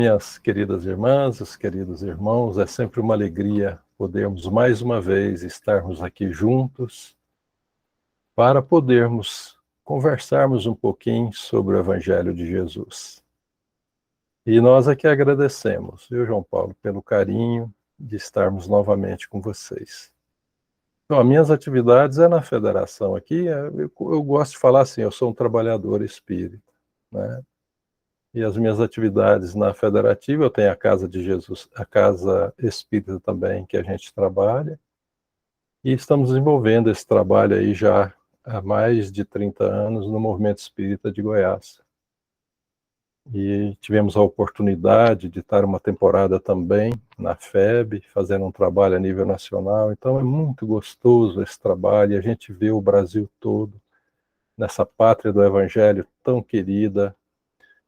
Minhas queridas irmãs, os queridos irmãos, é sempre uma alegria podermos mais uma vez estarmos aqui juntos para podermos conversarmos um pouquinho sobre o Evangelho de Jesus. E nós aqui agradecemos, viu, João Paulo, pelo carinho de estarmos novamente com vocês. Então, as minhas atividades é na federação aqui, eu gosto de falar assim, eu sou um trabalhador espírita, né? E as minhas atividades na federativa, eu tenho a Casa de Jesus, a Casa Espírita também, que a gente trabalha, e estamos desenvolvendo esse trabalho aí já há mais de 30 anos no Movimento Espírita de Goiás. E tivemos a oportunidade de estar uma temporada também na FEB, fazendo um trabalho a nível nacional, então é muito gostoso esse trabalho, e a gente vê o Brasil todo nessa pátria do Evangelho tão querida,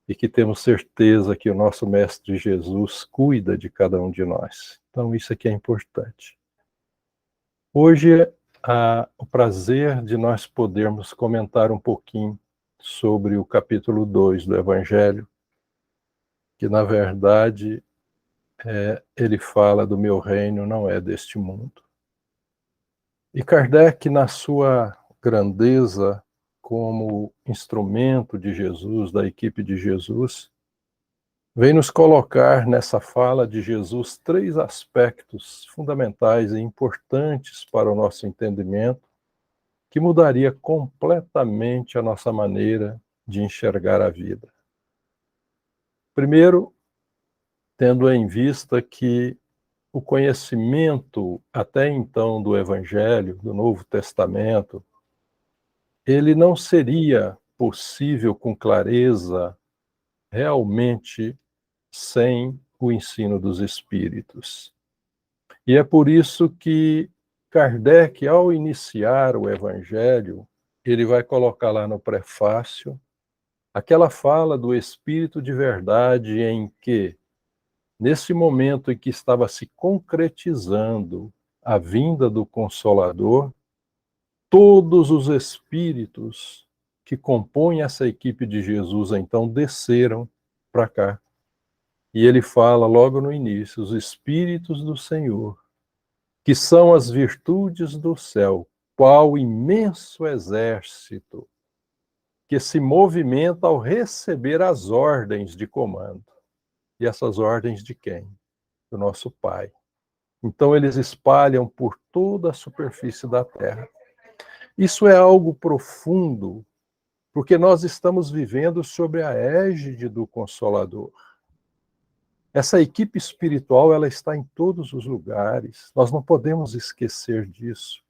e que temos certeza que o nosso Mestre Jesus cuida de cada um de nós. Então isso aqui é importante. Hoje há o prazer de nós podermos comentar um pouquinho sobre o capítulo 2 do Evangelho, que na verdade ele fala do meu reino não é deste mundo. E Kardec, na sua grandeza como instrumento de Jesus, da equipe de Jesus, vem nos colocar nessa fala de Jesus 3 aspectos fundamentais e importantes para o nosso entendimento, que mudaria completamente a nossa maneira de enxergar a vida. Primeiro, tendo em vista que o conhecimento até então do Evangelho, do Novo Testamento, ele não seria possível com clareza realmente sem o ensino dos Espíritos. E é por isso que Kardec, ao iniciar o Evangelho, ele vai colocar lá no prefácio aquela fala do Espírito de verdade em que, nesse momento em que estava se concretizando a vinda do Consolador, todos os espíritos que compõem essa equipe de Jesus, então, desceram para cá. E ele fala logo no início, os Espíritos do Senhor, que são as virtudes do céu, qual imenso exército que se movimenta ao receber as ordens de comando. E essas ordens de quem? Do nosso Pai. Então eles espalham por toda a superfície da terra. Isso é algo profundo, porque nós estamos vivendo sob a égide do Consolador. Essa equipe espiritual, ela está em todos os lugares. Nós não podemos esquecer disso.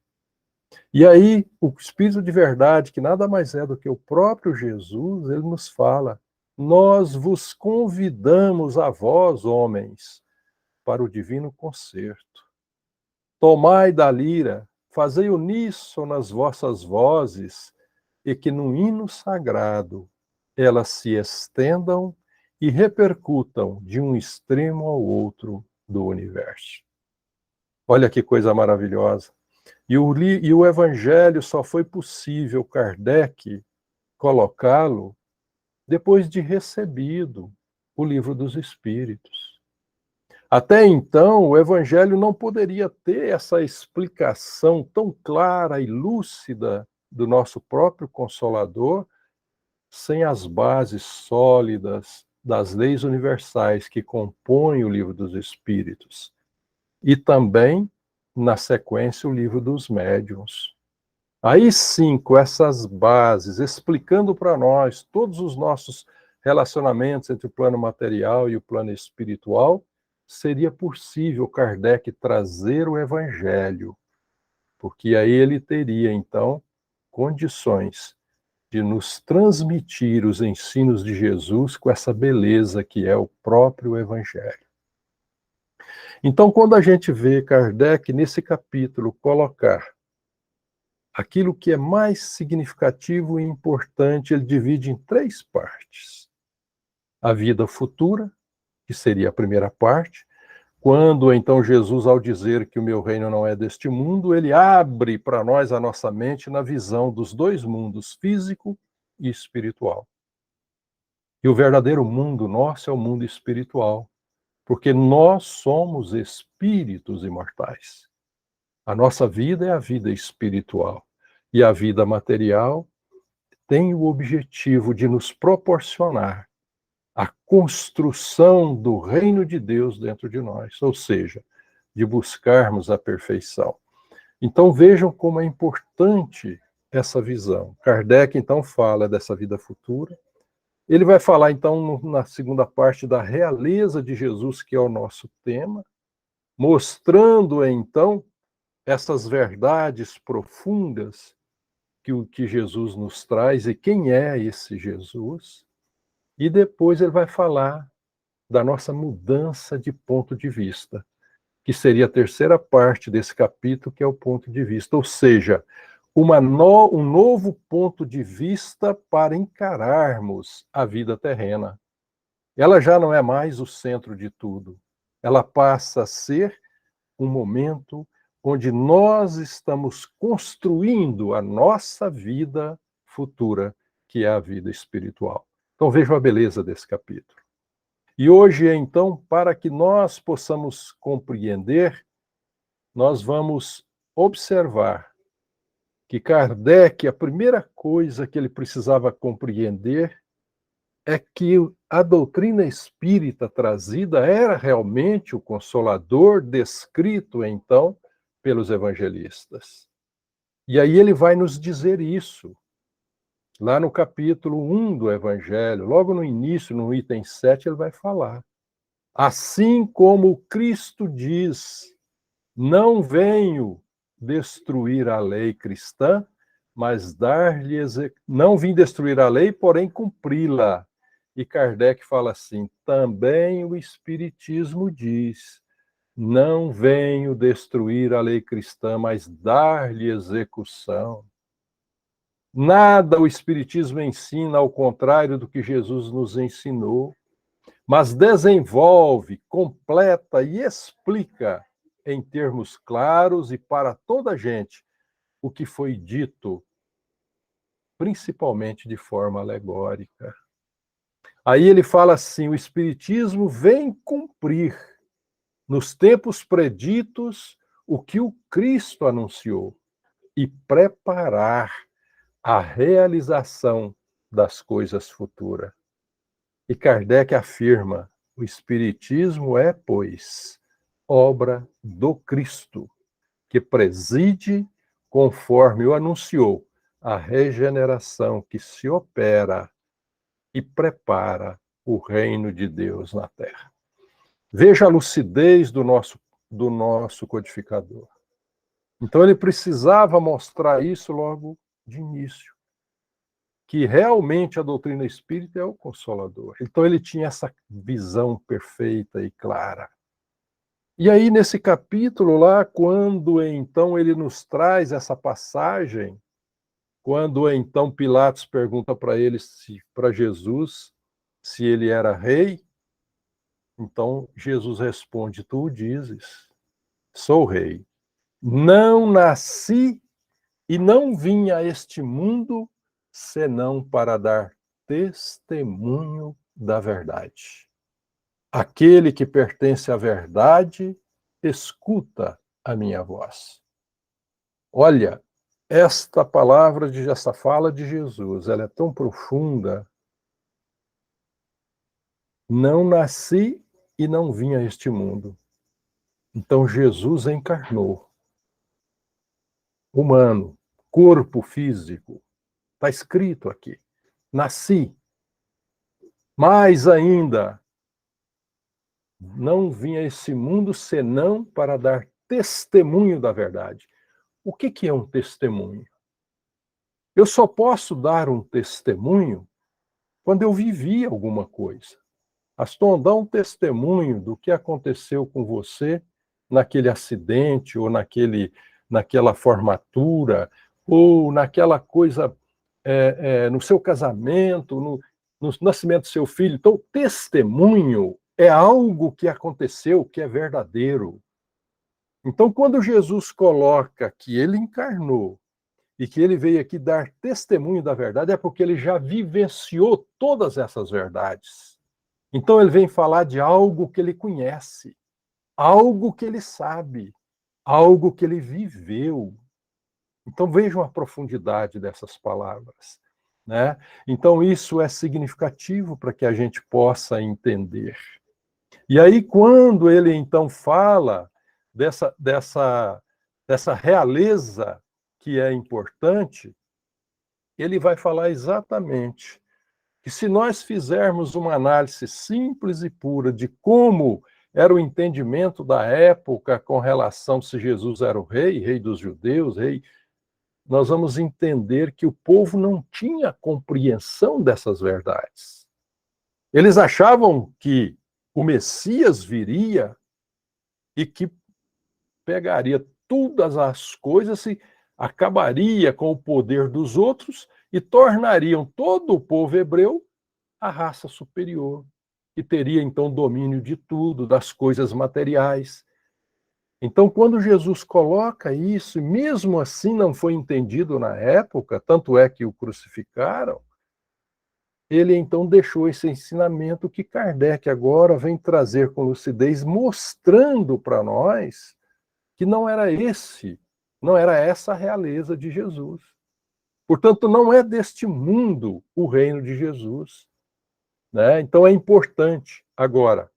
E aí, o Espírito de verdade, que nada mais é do que o próprio Jesus, ele nos fala: nós vos convidamos a vós, homens, para o divino concerto. Tomai da lira, fazei uníssono nas vossas vozes, e que no hino sagrado elas se estendam e repercutam de um extremo ao outro do universo. Olha que coisa maravilhosa. E o Evangelho só foi possível Kardec colocá-lo depois de recebido o Livro dos Espíritos. Até então, o Evangelho não poderia ter essa explicação tão clara e lúcida do nosso próprio Consolador sem as bases sólidas das leis universais que compõem o Livro dos Espíritos. E também, na sequência, o Livro dos Médiuns. Aí sim, com essas bases, explicando para nós todos os nossos relacionamentos entre o plano material e o plano espiritual, seria possível Kardec trazer o Evangelho, porque aí ele teria, então, condições de nos transmitir os ensinos de Jesus com essa beleza que é o próprio Evangelho. Então, quando a gente vê Kardec, nesse capítulo, colocar aquilo que é mais significativo e importante, ele divide em 3 partes. A vida futura, que seria a primeira parte, quando então Jesus, ao dizer que o meu reino não é deste mundo, ele abre para nós a nossa mente na visão dos 2 mundos, físico e espiritual. E o verdadeiro mundo nosso é o mundo espiritual, porque nós somos espíritos imortais. A nossa vida é a vida espiritual. E a vida material tem o objetivo de nos proporcionar a construção do reino de Deus dentro de nós, ou seja, de buscarmos a perfeição. Então vejam como é importante essa visão. Kardec então fala dessa vida futura. Ele vai falar então na segunda parte da realeza de Jesus, que é o nosso tema, mostrando então essas verdades profundas que o que Jesus nos traz e quem é esse Jesus. E depois ele vai falar da nossa mudança de ponto de vista, que seria a terceira parte desse capítulo, que é o ponto de vista, ou seja, um novo ponto de vista para encararmos a vida terrena. Ela já não é mais o centro de tudo. Ela passa a ser um momento onde nós estamos construindo a nossa vida futura, que é a vida espiritual. Então vejam a beleza desse capítulo. E hoje, então, para que nós possamos compreender, nós vamos observar que Kardec, a primeira coisa que ele precisava compreender é que a doutrina espírita trazida era realmente o Consolador descrito, então, pelos evangelistas. E aí ele vai nos dizer isso, lá no capítulo 1 do Evangelho, logo no início, no item 7, ele vai falar. Assim como Cristo diz, não venho destruir a lei cristã, mas não vim destruir a lei, porém cumpri-la. E Kardec fala assim, também o Espiritismo diz, não venho destruir a lei cristã, mas dar-lhe execução. Nada o Espiritismo ensina ao contrário do que Jesus nos ensinou, mas desenvolve, completa e explica em termos claros e para toda a gente o que foi dito, principalmente de forma alegórica. Aí ele fala assim, o Espiritismo vem cumprir nos tempos preditos o que o Cristo anunciou e preparar a realização das coisas futuras. E Kardec afirma, o Espiritismo é, pois, obra do Cristo, que preside, conforme o anunciou, a regeneração que se opera e prepara o reino de Deus na Terra. Veja a lucidez do nosso codificador. Então ele precisava mostrar isso logo de início, que realmente a doutrina espírita é o Consolador. Então ele tinha essa visão perfeita e clara. E aí nesse capítulo lá, quando então ele nos traz essa passagem, quando então Pilatos pergunta para ele, para Jesus, se ele era rei, então Jesus responde, tu o dizes, sou rei. Não nasci e não vim a este mundo senão para dar testemunho da verdade. Aquele que pertence à verdade, escuta a minha voz. Olha, esta essa fala de Jesus, ela é tão profunda. Não nasci e não vim a este mundo. Então Jesus encarnou. Humano, corpo físico. Está escrito aqui. Nasci. Mais ainda, não vim a esse mundo senão para dar testemunho da verdade. O que é um testemunho? Eu só posso dar um testemunho quando eu vivi alguma coisa. Aston, dá um testemunho do que aconteceu com você naquele acidente, ou naquela formatura, ou naquela coisa, no seu casamento, no nascimento do seu filho. Então, testemunho é algo que aconteceu, que é verdadeiro. Então, quando Jesus coloca que ele encarnou e que ele veio aqui dar testemunho da verdade, é porque ele já vivenciou todas essas verdades. Então ele vem falar de algo que ele conhece, algo que ele sabe, algo que ele viveu. Então vejam a profundidade dessas palavras, né? Então isso é significativo para que a gente possa entender. E aí quando ele então fala dessa realeza que é importante, ele vai falar exatamente que se nós fizermos uma análise simples e pura de como era o entendimento da época com relação se Jesus era o rei, rei dos judeus, rei, nós vamos entender que o povo não tinha compreensão dessas verdades. Eles achavam que o Messias viria e que pegaria todas as coisas e acabaria com o poder dos outros e tornariam todo o povo hebreu a raça superior, que teria então domínio de tudo, das coisas materiais. Então, quando Jesus coloca isso, e mesmo assim não foi entendido na época, tanto é que o crucificaram, ele então deixou esse ensinamento que Kardec agora vem trazer com lucidez, mostrando para nós que não era essa a realeza de Jesus. Portanto, não é deste mundo o reino de Jesus, né? Então é importante. Agora,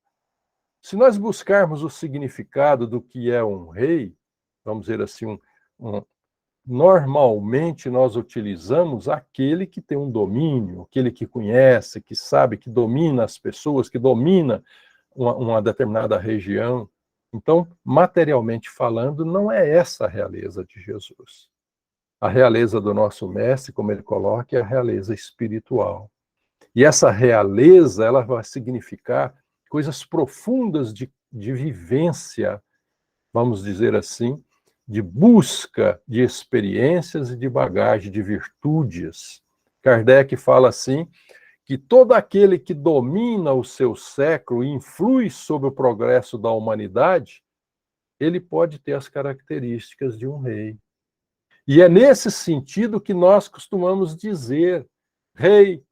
se nós buscarmos o significado do que é um rei, vamos dizer assim, normalmente nós utilizamos aquele que tem um domínio, aquele que conhece, que sabe, que domina as pessoas, que domina uma determinada região. Então, materialmente falando, não é essa a realeza de Jesus. A realeza do nosso mestre, como ele coloca, é a realeza espiritual. E essa realeza, ela vai significar coisas profundas de vivência, vamos dizer assim, de busca de experiências e de bagagem, de virtudes. Kardec fala assim, que todo aquele que domina o seu século e influi sobre o progresso da humanidade, ele pode ter as características de um rei. E é nesse sentido que nós costumamos dizer rei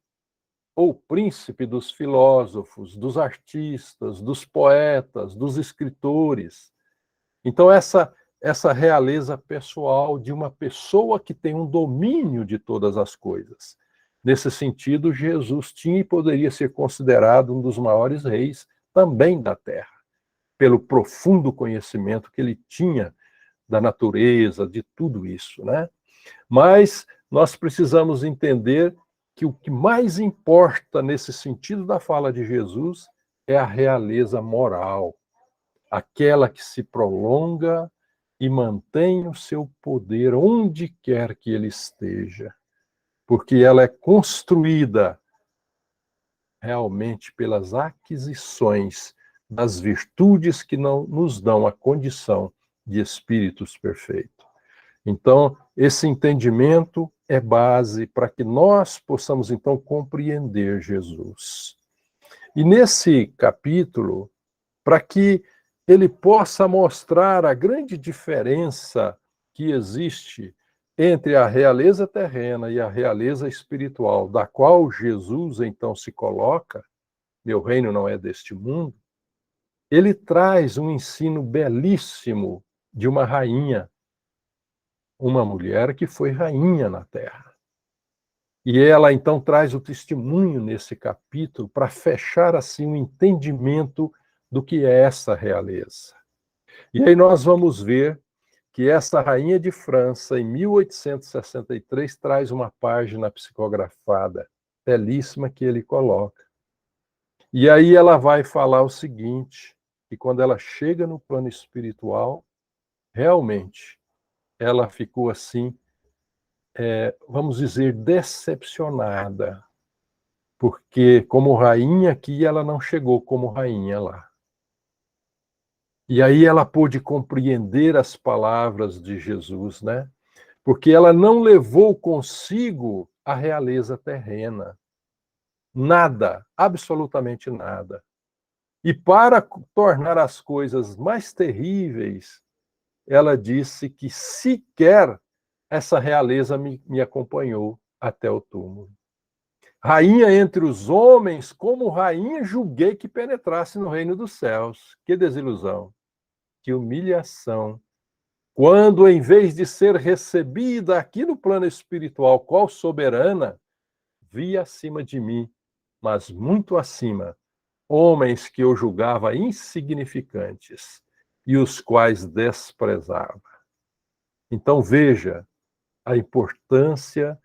ou príncipe dos filósofos, dos artistas, dos poetas, dos escritores. Então, essa realeza pessoal de uma pessoa que tem um domínio de todas as coisas. Nesse sentido, Jesus tinha e poderia ser considerado um dos maiores reis também da Terra, pelo profundo conhecimento que ele tinha da natureza, de tudo isso, né? Mas nós precisamos entender que o que mais importa nesse sentido da fala de Jesus é a realeza moral, aquela que se prolonga e mantém o seu poder onde quer que ele esteja, porque ela é construída realmente pelas aquisições das virtudes que não nos dão a condição de espíritos perfeitos. Então, esse entendimento é base para que nós possamos, então, compreender Jesus. E nesse capítulo, para que ele possa mostrar a grande diferença que existe entre a realeza terrena e a realeza espiritual, da qual Jesus, então, se coloca, meu reino não é deste mundo, ele traz um ensino belíssimo de uma rainha, uma mulher que foi rainha na Terra. E ela então traz o testemunho nesse capítulo para fechar assim o entendimento do que é essa realeza. E aí nós vamos ver que essa rainha de França, em 1863, traz uma página psicografada belíssima que ele coloca. E aí ela vai falar o seguinte, que quando ela chega no plano espiritual, realmente ela ficou assim, vamos dizer, decepcionada, porque como rainha aqui, ela não chegou como rainha lá. E aí ela pôde compreender as palavras de Jesus, né? Porque ela não levou consigo a realeza terrena. Nada, absolutamente nada. E para tornar as coisas mais terríveis, ela disse que sequer essa realeza me acompanhou até o túmulo. Rainha entre os homens, como rainha julguei que penetrasse no reino dos céus. Que desilusão, que humilhação. Quando, em vez de ser recebida aqui no plano espiritual, qual soberana, vi acima de mim, mas muito acima, homens que eu julgava insignificantes e os quais desprezava. Então veja a importância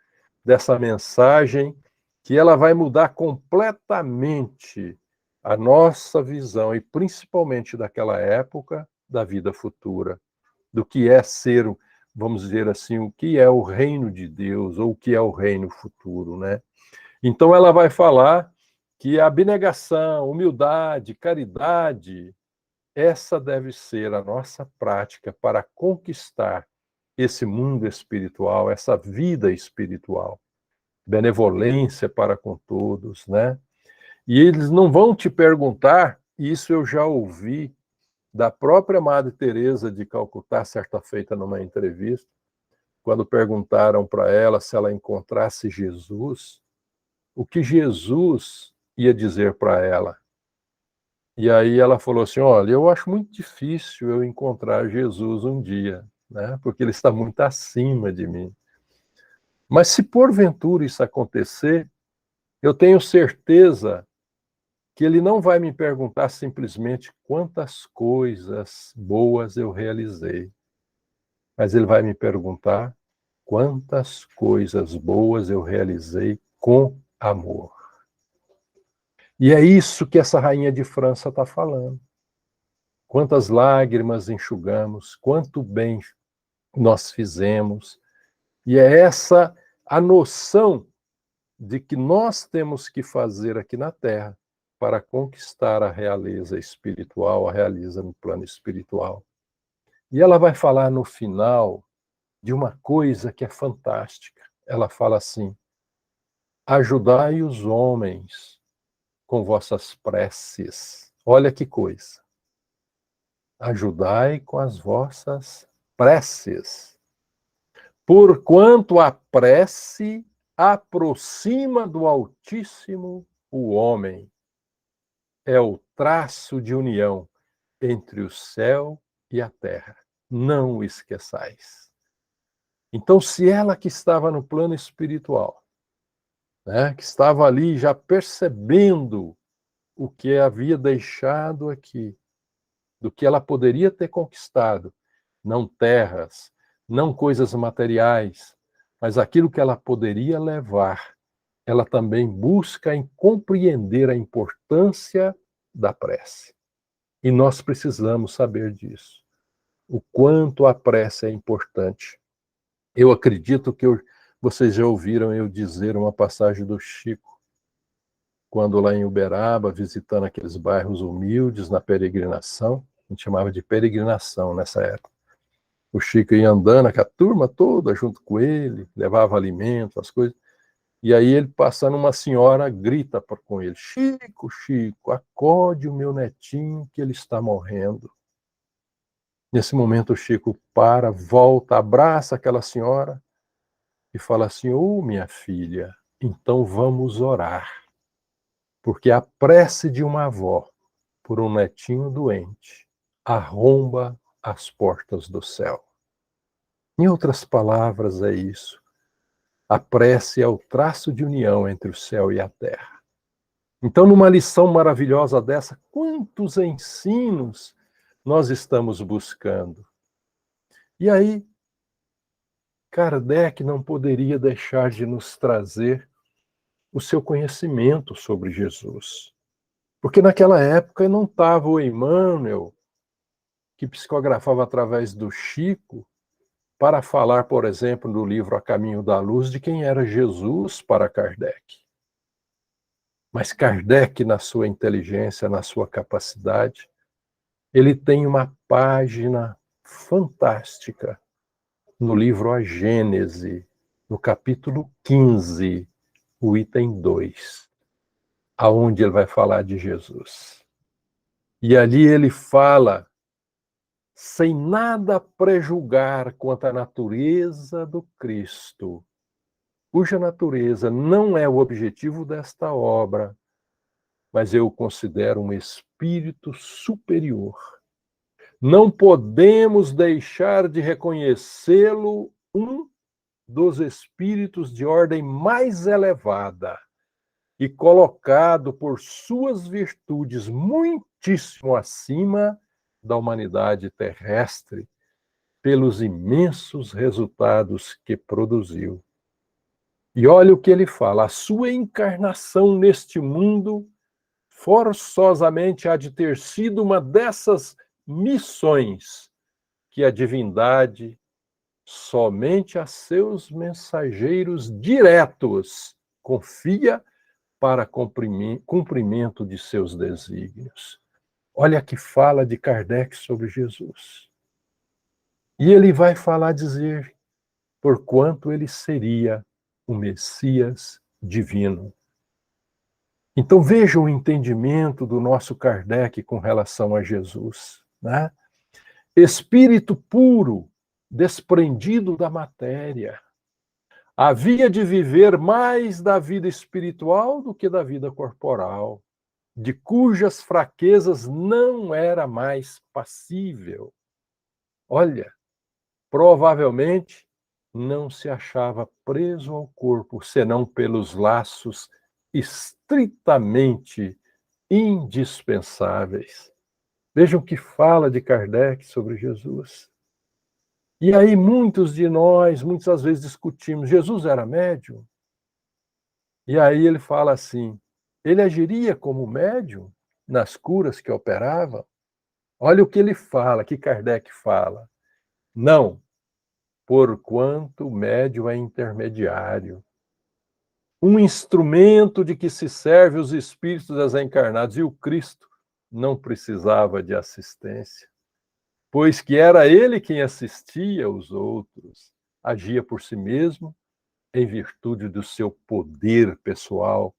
dessa mensagem, que ela vai mudar completamente a nossa visão, e principalmente daquela época, da vida futura, do que é ser, vamos dizer assim, o que é o reino de Deus, ou o que é o reino futuro, né? Então ela vai falar que a abnegação, humildade, caridade, essa deve ser a nossa prática para conquistar esse mundo espiritual, essa vida espiritual. Benevolência para com todos, né? E eles não vão te perguntar, isso eu já ouvi da própria Madre Teresa de Calcutá, certa feita numa entrevista, quando perguntaram para ela se ela encontrasse Jesus, o que Jesus ia dizer para ela. E aí ela falou assim, olha, eu acho muito difícil eu encontrar Jesus um dia, né? Porque ele está muito acima de mim. Mas se porventura isso acontecer, eu tenho certeza que ele não vai me perguntar simplesmente quantas coisas boas eu realizei, mas ele vai me perguntar quantas coisas boas eu realizei com amor. E é isso que essa rainha de França está falando. Quantas lágrimas enxugamos, quanto bem nós fizemos. E é essa a noção de que nós temos que fazer aqui na Terra para conquistar a realeza espiritual, a realeza no plano espiritual. E ela vai falar no final de uma coisa que é fantástica. Ela fala assim: ajudai os homens com vossas preces. Olha que coisa. Ajudai com as vossas preces. Porquanto a prece aproxima do Altíssimo o homem. É o traço de união entre o céu e a terra. Não o esqueçais. Então, se ela que estava no plano espiritual, né, que estava ali já percebendo o que havia deixado aqui, do que ela poderia ter conquistado, não terras, não coisas materiais, mas aquilo que ela poderia levar, ela também busca em compreender a importância da prece. E nós precisamos saber disso, o quanto a prece é importante. Eu acredito que vocês já ouviram eu dizer uma passagem do Chico, quando lá em Uberaba, visitando aqueles bairros humildes na peregrinação, a gente chamava de peregrinação nessa época. O Chico ia andando, com a turma toda junto com ele, levava alimento, as coisas. E aí ele passando, uma senhora grita com ele: Chico, Chico, acode o meu netinho que ele está morrendo. Nesse momento o Chico para, volta, abraça aquela senhora e fala assim: ô minha filha, então vamos orar. Porque a prece de uma avó por um netinho doente arromba as portas do céu. Em outras palavras, é isso. A prece é o traço de união entre o céu e a terra. Então, numa lição maravilhosa dessa, quantos ensinos nós estamos buscando? E aí, Kardec não poderia deixar de nos trazer o seu conhecimento sobre Jesus. Porque naquela época não estava o Emmanuel, que psicografava através do Chico, para falar, por exemplo, no livro A Caminho da Luz, de quem era Jesus para Kardec. Mas Kardec, na sua inteligência, na sua capacidade, ele tem uma página fantástica no livro A Gênese, no capítulo 15, o item 2, aonde ele vai falar de Jesus. E ali ele fala sem nada prejulgar quanto à natureza do Cristo, cuja natureza não é o objetivo desta obra, mas eu o considero um espírito superior. Não podemos deixar de reconhecê-lo um dos espíritos de ordem mais elevada e colocado por suas virtudes muitíssimo acima da humanidade terrestre, pelos imensos resultados que produziu. E olha o que ele fala: a sua encarnação neste mundo forçosamente há de ter sido uma dessas missões que a divindade, somente a seus mensageiros diretos, confia para cumprimento de seus desígnios. Olha que fala de Kardec sobre Jesus. E ele vai falar, dizer, porquanto ele seria o Messias divino. Então veja o entendimento do nosso Kardec com relação a Jesus, né? Espírito puro, desprendido da matéria, havia de viver mais da vida espiritual do que da vida corporal, de cujas fraquezas não era mais passível. Olha, provavelmente não se achava preso ao corpo, senão pelos laços estritamente indispensáveis. Vejam o que fala de Kardec sobre Jesus. E aí muitos de nós, muitas vezes discutimos, Jesus era médium? E aí ele fala assim, ele agiria como médium nas curas que operava? Olha o que ele fala, que Kardec fala. Não, porquanto o médium é intermediário, um instrumento de que se serve os espíritos desencarnados, e o Cristo não precisava de assistência, pois que era ele quem assistia os outros, agia por si mesmo em virtude do seu poder pessoal.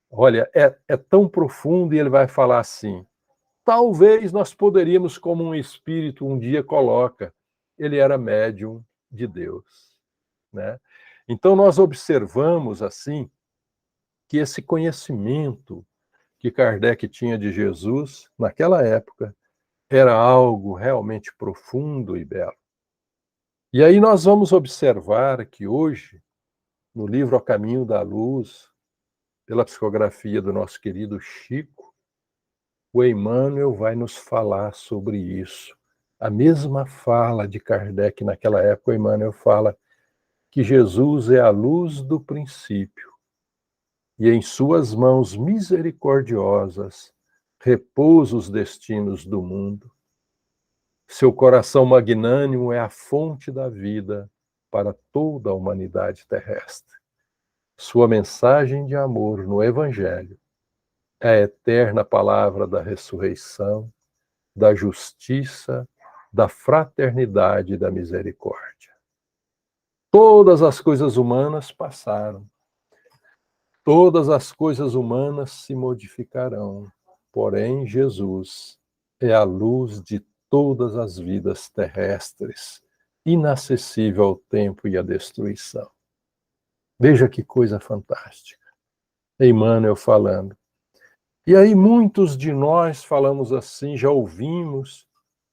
Olha, é tão profundo, e ele vai falar assim, talvez nós poderíamos, como um espírito um dia coloca, ele era médium de Deus, né? Então nós observamos assim que esse conhecimento que Kardec tinha de Jesus naquela época era algo realmente profundo e belo. E aí nós vamos observar que hoje, no livro A Caminho da Luz, pela psicografia do nosso querido Chico, o Emmanuel vai nos falar sobre isso. A mesma fala de Kardec naquela época, o Emmanuel fala que Jesus é a luz do princípio, e em suas mãos misericordiosas repousa os destinos do mundo. Seu coração magnânimo é a fonte da vida para toda a humanidade terrestre. Sua mensagem de amor no Evangelho é a eterna palavra da ressurreição, da justiça, da fraternidade e da misericórdia. Todas as coisas humanas passaram. Todas as coisas humanas se modificarão. Porém, Jesus é a luz de todas as vidas terrestres, inacessível ao tempo e à destruição. Veja que coisa fantástica. Emmanuel falando. E aí muitos de nós falamos assim, já ouvimos,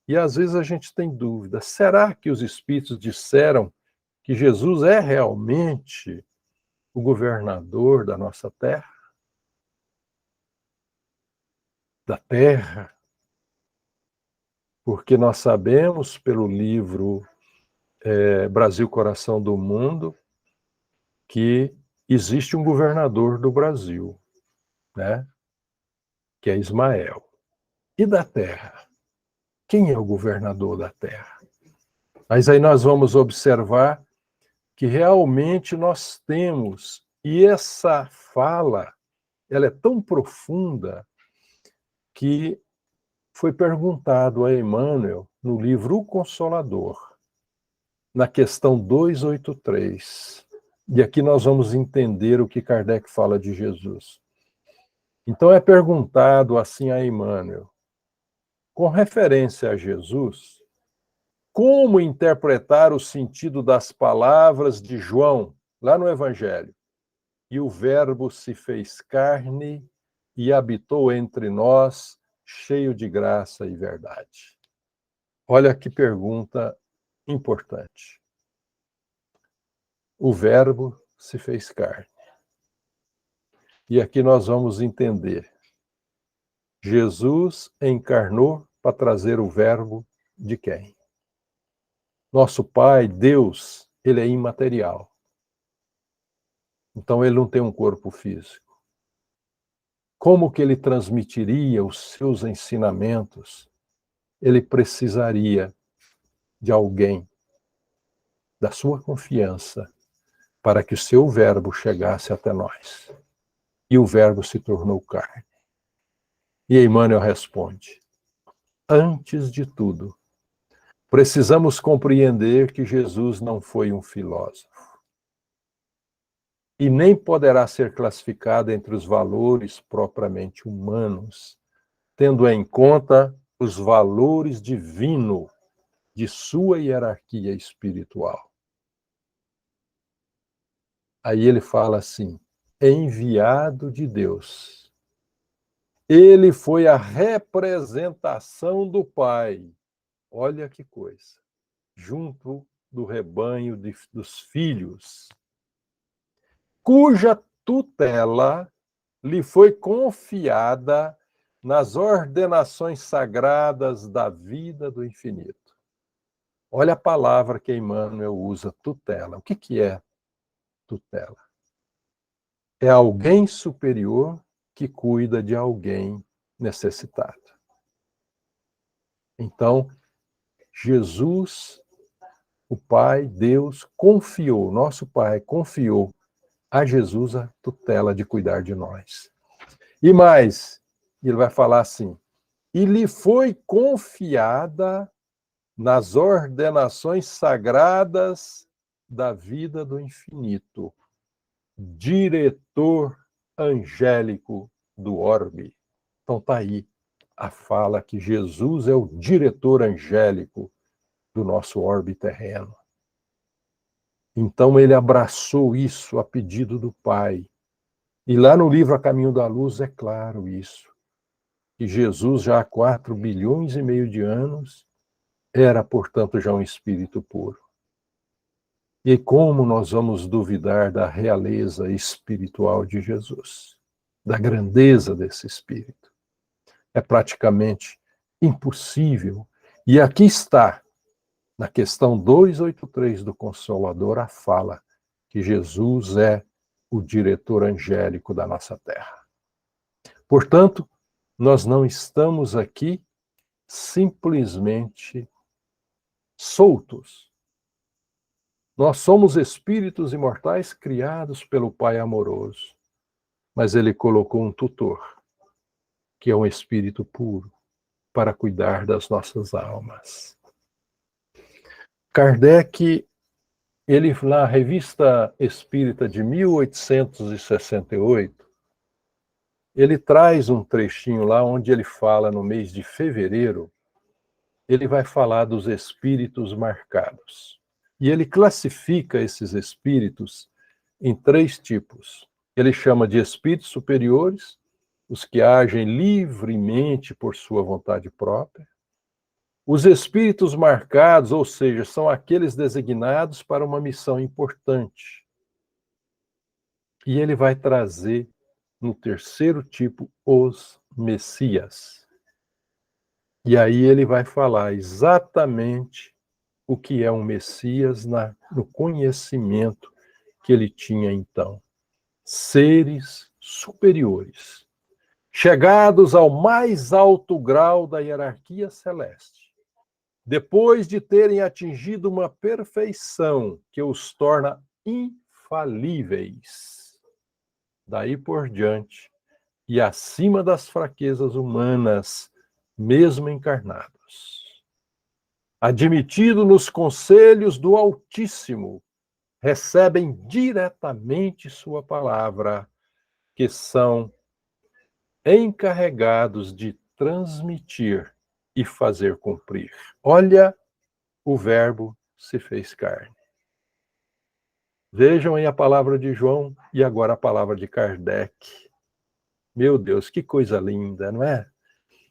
e às vezes a gente tem dúvida. Será que os espíritos disseram que Jesus é realmente o governador da nossa terra? Da terra? Porque nós sabemos pelo livro Brasil, Coração do Mundo, que existe um governador do Brasil, né? Que é Ismael. E da terra? Quem é o governador da terra? Mas aí nós vamos observar que realmente nós temos, e essa fala, ela é tão profunda que foi perguntado a Emmanuel no livro O Consolador, na questão 283. E aqui nós vamos entender o que Kardec fala de Jesus. Então é perguntado assim a Emmanuel, com referência a Jesus, como interpretar o sentido das palavras de João, lá no Evangelho? E o Verbo se fez carne e habitou entre nós, cheio de graça e verdade. Olha que pergunta importante. O Verbo se fez carne. E aqui nós vamos entender. Jesus encarnou para trazer o Verbo de quem? Nosso Pai, Deus, ele é imaterial. Então ele não tem um corpo físico. Como que ele transmitiria os seus ensinamentos? Ele precisaria de alguém, da sua confiança, para que o seu Verbo chegasse até nós. E o Verbo se tornou carne. E Emmanuel responde: antes de tudo, precisamos compreender que Jesus não foi um filósofo. E nem poderá ser classificado entre os valores propriamente humanos, tendo em conta os valores divinos de sua hierarquia espiritual. Aí ele fala assim: enviado de Deus. Ele foi a representação do Pai. Olha que coisa. Junto do rebanho dos filhos, cuja tutela lhe foi confiada nas ordenações sagradas da vida do infinito. Olha a palavra que Emmanuel usa, tutela. O que é tutela? É alguém superior que cuida de alguém necessitado. Então, Jesus, o Pai, Deus, confiou, nosso Pai confiou a Jesus a tutela de cuidar de nós. E mais, ele vai falar assim: e lhe foi confiada nas ordenações sagradas da vida do infinito, diretor angélico do orbe. Então está aí a fala que Jesus é o diretor angélico do nosso orbe terreno. Então ele abraçou isso a pedido do Pai. E lá no livro A Caminho da Luz é claro isso, que Jesus já há 4 bilhões e meio de anos era, portanto, já um espírito puro. E como nós vamos duvidar da realeza espiritual de Jesus, da grandeza desse espírito? É praticamente impossível. E aqui está, na questão 283 do Consolador, a fala que Jesus é o diretor angélico da nossa terra. Portanto, nós não estamos aqui simplesmente soltos. Nós somos espíritos imortais criados pelo Pai amoroso, mas ele colocou um tutor, que é um espírito puro, para cuidar das nossas almas. Kardec, ele na Revista Espírita de 1868, ele traz um trechinho lá onde ele fala, no mês de fevereiro, ele vai falar dos espíritos marcados. E ele classifica esses espíritos em 3 tipos. Ele chama de espíritos superiores, os que agem livremente por sua vontade própria. Os espíritos marcados, ou seja, são aqueles designados para uma missão importante. E ele vai trazer, no 3º tipo, os Messias. E aí ele vai falar exatamente o que é um Messias no conhecimento que ele tinha então. Seres superiores, chegados ao mais alto grau da hierarquia celeste, depois de terem atingido uma perfeição que os torna infalíveis. Daí por diante, e acima das fraquezas humanas, mesmo encarnados. Admitido nos conselhos do Altíssimo, recebem diretamente sua palavra, que são encarregados de transmitir e fazer cumprir. Olha, o Verbo se fez carne. Vejam aí a palavra de João e agora a palavra de Kardec. Meu Deus, que coisa linda, não é?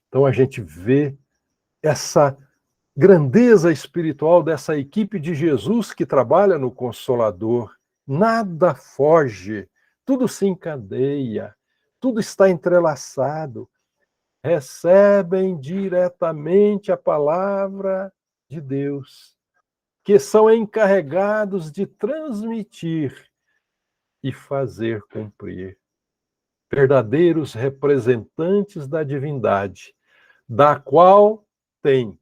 Então a gente vê essa grandeza espiritual dessa equipe de Jesus que trabalha no Consolador. Nada foge, tudo se encadeia, tudo está entrelaçado. Recebem diretamente a palavra de Deus, que são encarregados de transmitir e fazer cumprir. Verdadeiros representantes da divindade, da qual tem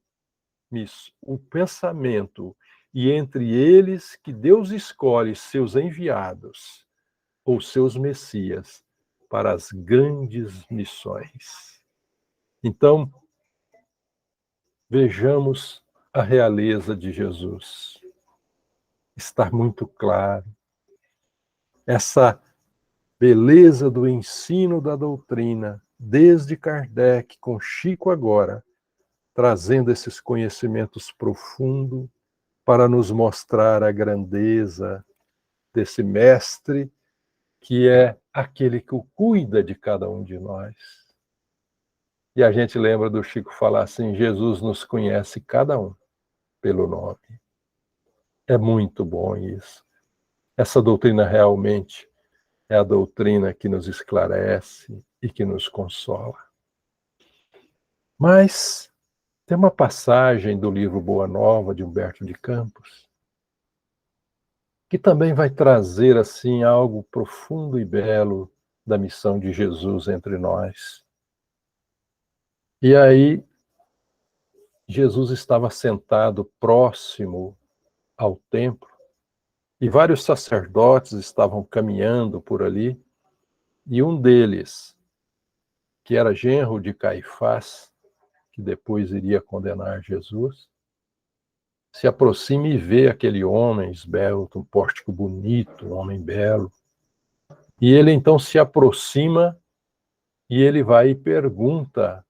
o pensamento, e entre eles que Deus escolhe seus enviados ou seus messias para as grandes missões. Então, vejamos a realeza de Jesus. Está muito claro. Essa beleza do ensino da doutrina, desde Kardec, com Chico agora, trazendo esses conhecimentos profundos para nos mostrar a grandeza desse mestre, que é aquele que cuida de cada um de nós. E a gente lembra do Chico falar assim: Jesus nos conhece cada um pelo nome. É muito bom isso. Essa doutrina realmente é a doutrina que nos esclarece e que nos consola. Mas tem uma passagem do livro Boa Nova, de Humberto de Campos, que também vai trazer assim algo profundo e belo da missão de Jesus entre nós. E aí, Jesus estava sentado próximo ao templo, e vários sacerdotes estavam caminhando por ali, e um deles, que era genro de Caifás, que depois iria condenar Jesus, se aproxima e vê aquele homem esbelto, um pórtico bonito, um homem belo. E ele então se aproxima e ele vai e pergunta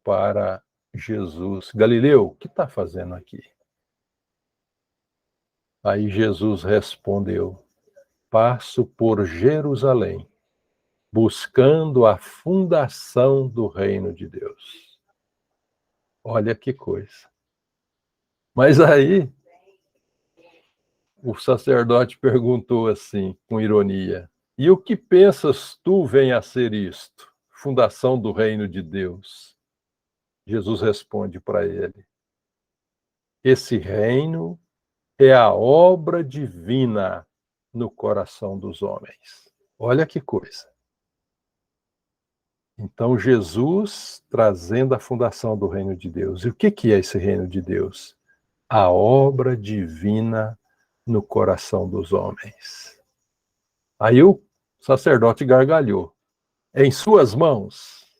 para Jesus: Galileu, o que está fazendo aqui? Aí Jesus respondeu: passo por Jerusalém, buscando a fundação do reino de Deus. Olha que coisa. Mas aí o sacerdote perguntou assim, com ironia: e o que pensas tu vem a ser isto? Fundação do reino de Deus. Jesus responde para ele: esse reino é a obra divina no coração dos homens. Olha que coisa. Então, Jesus trazendo a fundação do reino de Deus. E o que é esse reino de Deus? A obra divina no coração dos homens. Aí o sacerdote gargalhou. Em suas mãos?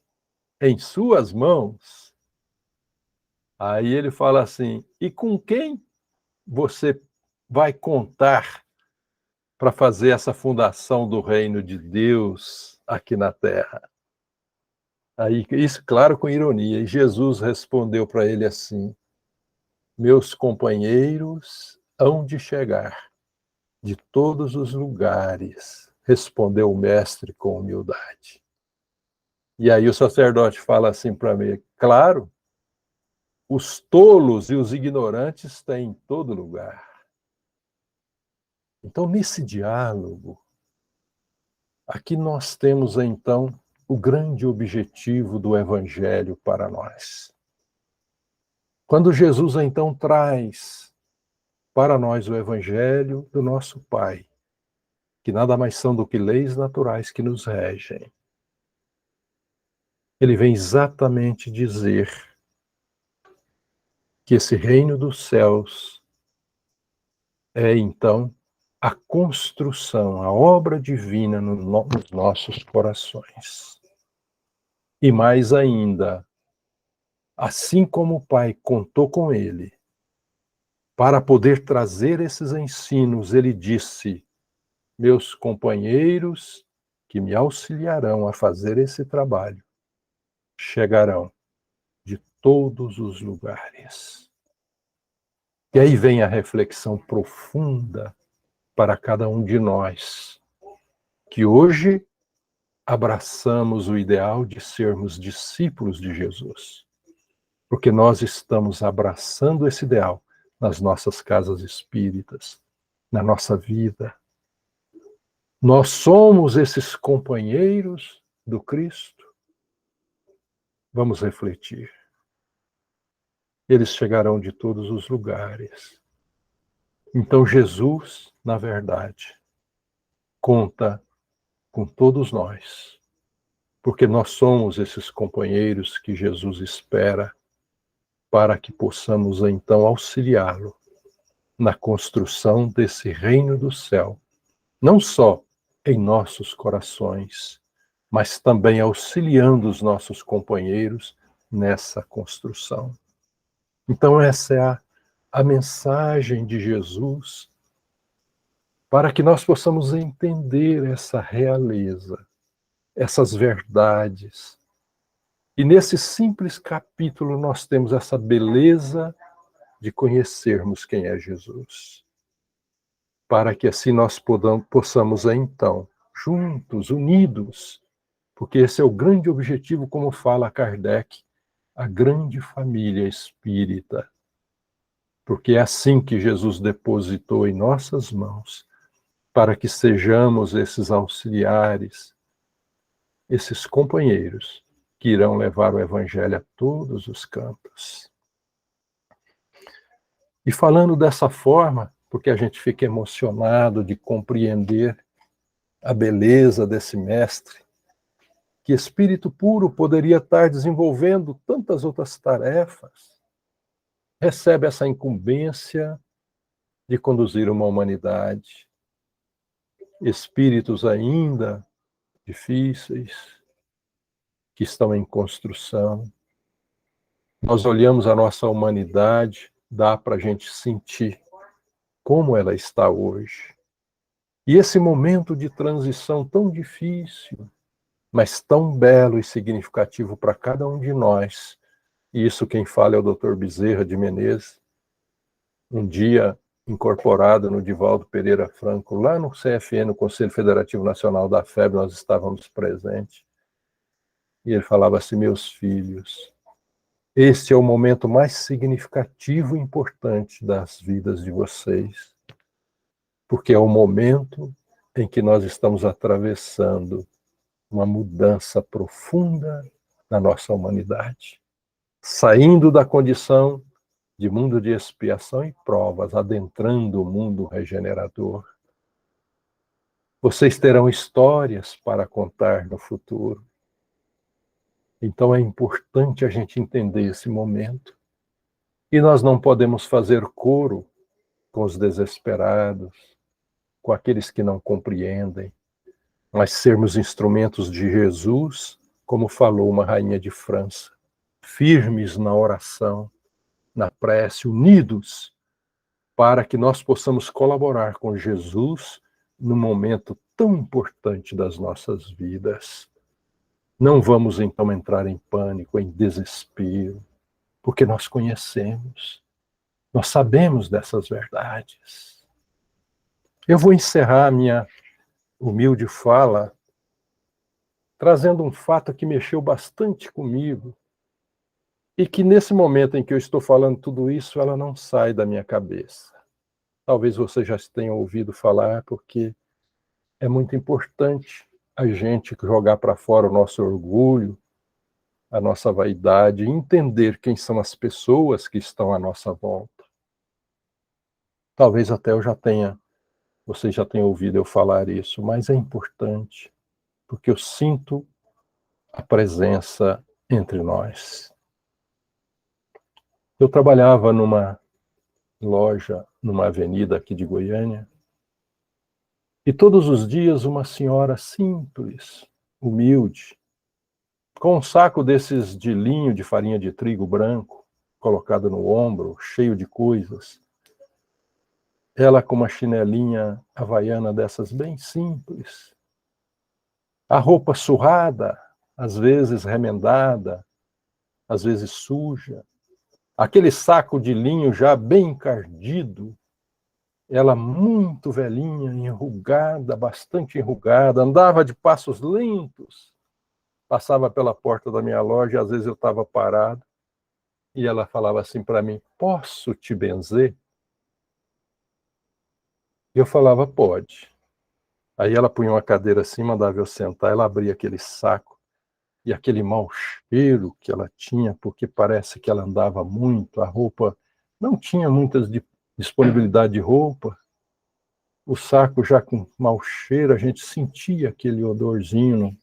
Em suas mãos? Aí ele fala assim: e com quem você vai contar para fazer essa fundação do reino de Deus aqui na terra? Aí, isso, claro, com ironia. E Jesus respondeu para ele assim: meus companheiros hão de chegar de todos os lugares, respondeu o mestre com humildade. E aí o sacerdote fala assim para mim: claro, os tolos e os ignorantes têm em todo lugar. Então, nesse diálogo, aqui nós temos então o grande objetivo do Evangelho para nós. Quando Jesus então traz para nós o Evangelho do nosso Pai, que nada mais são do que leis naturais que nos regem, ele vem exatamente dizer que esse reino dos céus é então a construção, a obra divina nos nossos corações. E mais ainda, assim como o Pai contou com ele, para poder trazer esses ensinos, ele disse: meus companheiros que me auxiliarão a fazer esse trabalho chegarão de todos os lugares. E aí vem a reflexão profunda para cada um de nós, que hoje abraçamos o ideal de sermos discípulos de Jesus, porque nós estamos abraçando esse ideal nas nossas casas espíritas, na nossa vida. Nós somos esses companheiros do Cristo. Vamos refletir. Eles chegarão de todos os lugares. Então Jesus, na verdade, conta com todos nós, porque nós somos esses companheiros que Jesus espera para que possamos então auxiliá-lo na construção desse reino do céu, não só em nossos corações, mas também auxiliando os nossos companheiros nessa construção. Então essa é a mensagem de Jesus para que nós possamos entender essa realeza, essas verdades. E nesse simples capítulo nós temos essa beleza de conhecermos quem é Jesus. Para que assim nós possamos então, juntos, unidos, porque esse é o grande objetivo, como fala Kardec, a grande família espírita. Porque é assim que Jesus depositou em nossas mãos, para que sejamos esses auxiliares, esses companheiros que irão levar o Evangelho a todos os cantos. E falando dessa forma, porque a gente fica emocionado de compreender a beleza desse mestre, que espírito puro poderia estar desenvolvendo tantas outras tarefas, recebe essa incumbência de conduzir uma humanidade, espíritos ainda difíceis, que estão em construção. Nós olhamos a nossa humanidade, dá para a gente sentir como ela está hoje. E esse momento de transição tão difícil, mas tão belo e significativo para cada um de nós. E isso quem fala é o Dr. Bezerra de Menezes, um dia incorporado no Divaldo Pereira Franco, lá no CFN, no Conselho Federativo Nacional da FEB, nós estávamos presentes. E ele falava assim: meus filhos, este é o momento mais significativo e importante das vidas de vocês, porque é o momento em que nós estamos atravessando uma mudança profunda na nossa humanidade, saindo da condição de mundo de expiação e provas, adentrando o mundo regenerador. Vocês terão histórias para contar no futuro. Então é importante a gente entender esse momento. E nós não podemos fazer coro com os desesperados, com aqueles que não compreendem, mas sermos instrumentos de Jesus, como falou uma rainha de França, firmes na oração, na prece, unidos, para que nós possamos colaborar com Jesus num momento tão importante das nossas vidas. Não vamos então entrar em pânico, em desespero, porque nós conhecemos, nós sabemos dessas verdades. Eu vou encerrar a minha humilde fala trazendo um fato que mexeu bastante comigo e que nesse momento em que eu estou falando tudo isso, ela não sai da minha cabeça. Talvez você já tenha ouvido falar, porque é muito importante a gente jogar para fora o nosso orgulho, a nossa vaidade, e entender quem são as pessoas que estão à nossa volta. Talvez até você já tenha ouvido eu falar isso, mas é importante, porque eu sinto a presença entre nós. Eu trabalhava numa loja, numa avenida aqui de Goiânia, e todos os dias uma senhora simples, humilde, com um saco desses de linho de farinha de trigo branco, colocado no ombro, cheio de coisas. Ela com uma chinelinha havaiana dessas bem simples. A roupa surrada, às vezes remendada, às vezes suja. Aquele saco de linho já bem encardido, ela muito velhinha, enrugada, bastante enrugada, andava de passos lentos, passava pela porta da minha loja, e às vezes eu estava parado, e ela falava assim para mim: posso te benzer? E eu falava: pode. Aí ela punha uma cadeira assim, mandava eu sentar, ela abria aquele saco, e aquele mau cheiro que ela tinha, porque parece que ela andava muito, a roupa não tinha muita disponibilidade de roupa, o saco já com mau cheiro, a gente sentia aquele odorzinho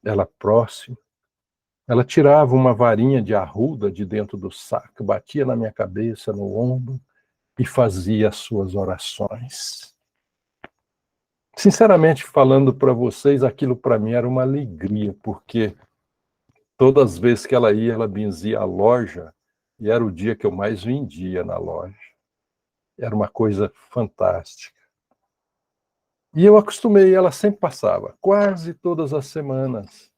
dela próximo. Ela tirava uma varinha de arruda de dentro do saco, batia na minha cabeça, no ombro, e fazia as suas orações. Sinceramente falando para vocês, aquilo para mim era uma alegria, porque todas as vezes que ela ia, ela benzia a loja, e era o dia que eu mais vendia na loja. Era uma coisa fantástica. E eu acostumei, ela sempre passava, quase todas as semanas.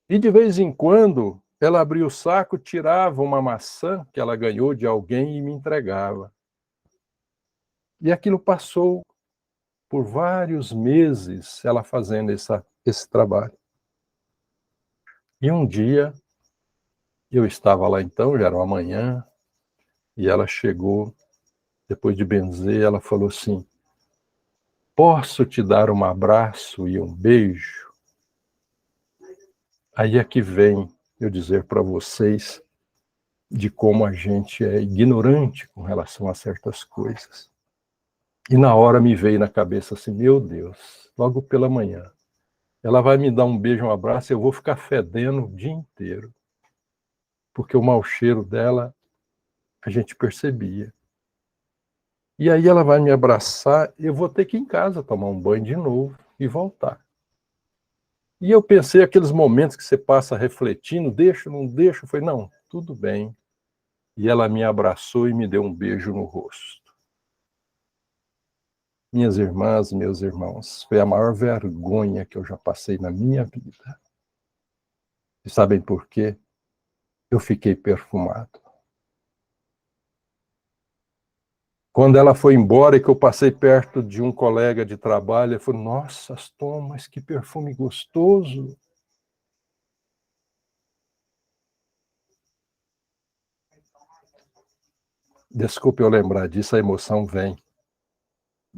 E de vez em quando, ela abria o saco, tirava uma maçã que ela ganhou de alguém e me entregava. E aquilo passou por vários meses, ela fazendo esse trabalho. E um dia, eu estava lá então, já era uma manhã, e ela chegou, depois de benzer, ela falou assim: posso te dar um abraço e um beijo? Aí é que vem eu dizer para vocês de como a gente é ignorante com relação a certas coisas. E na hora me veio na cabeça assim: meu Deus, logo pela manhã, ela vai me dar um beijo, um abraço, e eu vou ficar fedendo o dia inteiro. Porque o mau cheiro dela, a gente percebia. E aí ela vai me abraçar, eu vou ter que ir em casa tomar um banho de novo e voltar. E eu pensei, aqueles momentos que você passa refletindo, deixo, não deixo, eu falei: não, tudo bem. E ela me abraçou e me deu um beijo no rosto. Minhas irmãs, meus irmãos, foi a maior vergonha que eu já passei na minha vida. E sabem por quê? Eu fiquei perfumado. Quando ela foi embora e que eu passei perto de um colega de trabalho, ele falou: nossa, Aston, mas que perfume gostoso. Desculpe eu lembrar disso, a emoção vem.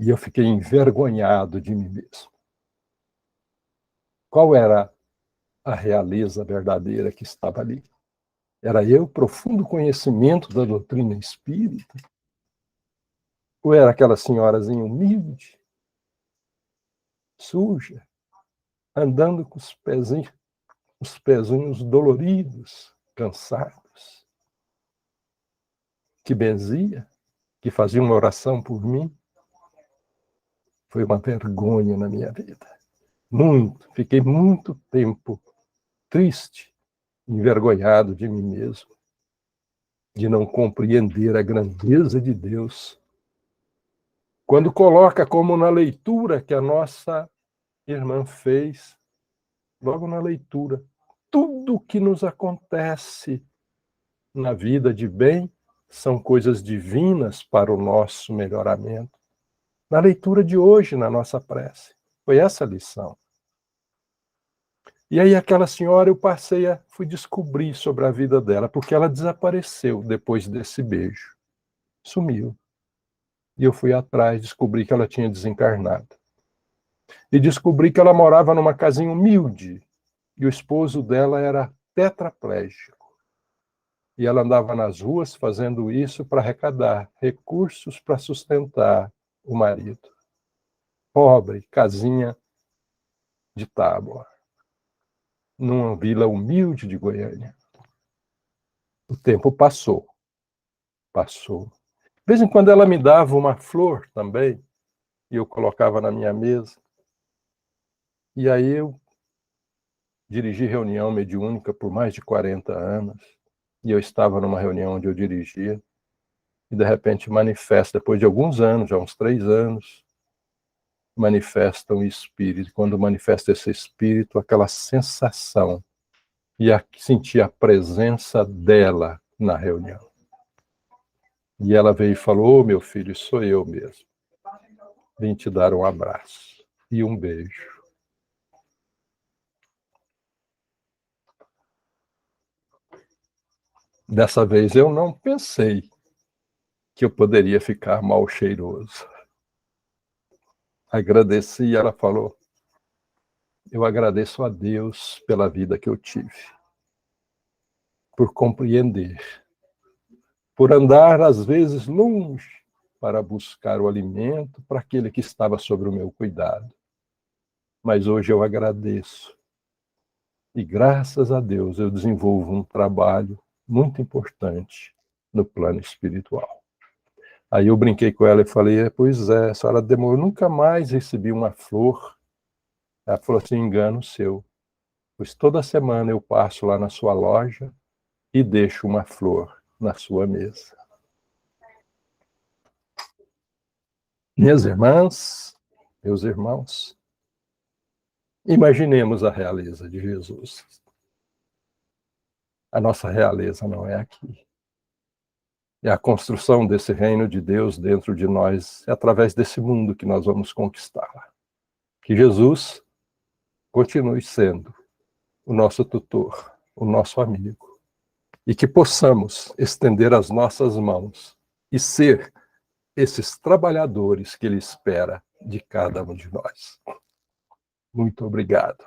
E eu fiquei envergonhado de mim mesmo. Qual era a realeza verdadeira que estava ali? Era eu, profundo conhecimento da doutrina espírita? Ou era aquela senhorazinha humilde, suja, andando com os pezinhos doloridos, cansados, que benzia, que fazia uma oração por mim? Foi uma vergonha na minha vida. Fiquei muito tempo triste, envergonhado de mim mesmo, de não compreender a grandeza de Deus. Quando coloca como na leitura que a nossa irmã fez, logo na leitura, tudo o que nos acontece na vida de bem são coisas divinas para o nosso melhoramento. Na leitura de hoje, na nossa prece, foi essa a lição. E aí aquela senhora, fui descobrir sobre a vida dela, porque ela desapareceu depois desse beijo. Sumiu. E eu fui atrás, descobri que ela tinha desencarnado. E descobri que ela morava numa casinha humilde, e o esposo dela era tetraplégico. E ela andava nas ruas fazendo isso para arrecadar recursos para sustentar o marido. Pobre, casinha de tábua, numa vila humilde de Goiânia. O tempo passou. De vez em quando ela me dava uma flor também, e eu colocava na minha mesa. E aí eu dirigi reunião mediúnica por mais de 40 anos, e eu estava numa reunião onde eu dirigia, e de repente manifesta, depois de alguns anos, já uns 3 anos, manifesta um espírito. Quando manifesta esse espírito, aquela sensação e senti a presença dela na reunião. E ela veio e falou: meu filho, sou eu mesmo. Vim te dar um abraço e um beijo. Dessa vez eu não pensei que eu poderia ficar mal cheiroso. Agradeci e ela falou: eu agradeço a Deus pela vida que eu tive, por compreender, por andar às vezes longe para buscar o alimento para aquele que estava sobre o meu cuidado. Mas hoje eu agradeço. E graças a Deus eu desenvolvo um trabalho muito importante no plano espiritual. Aí eu brinquei com ela e falei: pois é, a senhora demorou, nunca mais recebi uma flor. Ela falou assim: engano seu, pois toda semana eu passo lá na sua loja e deixo uma flor na sua mesa. Minhas irmãs, meus irmãos, imaginemos a realeza de Jesus. A nossa realeza não é aqui. É a construção desse reino de Deus dentro de nós, é através desse mundo que nós vamos conquistar. Que Jesus continue sendo o nosso tutor, o nosso amigo, e que possamos estender as nossas mãos e ser esses trabalhadores que Ele espera de cada um de nós. Muito obrigado.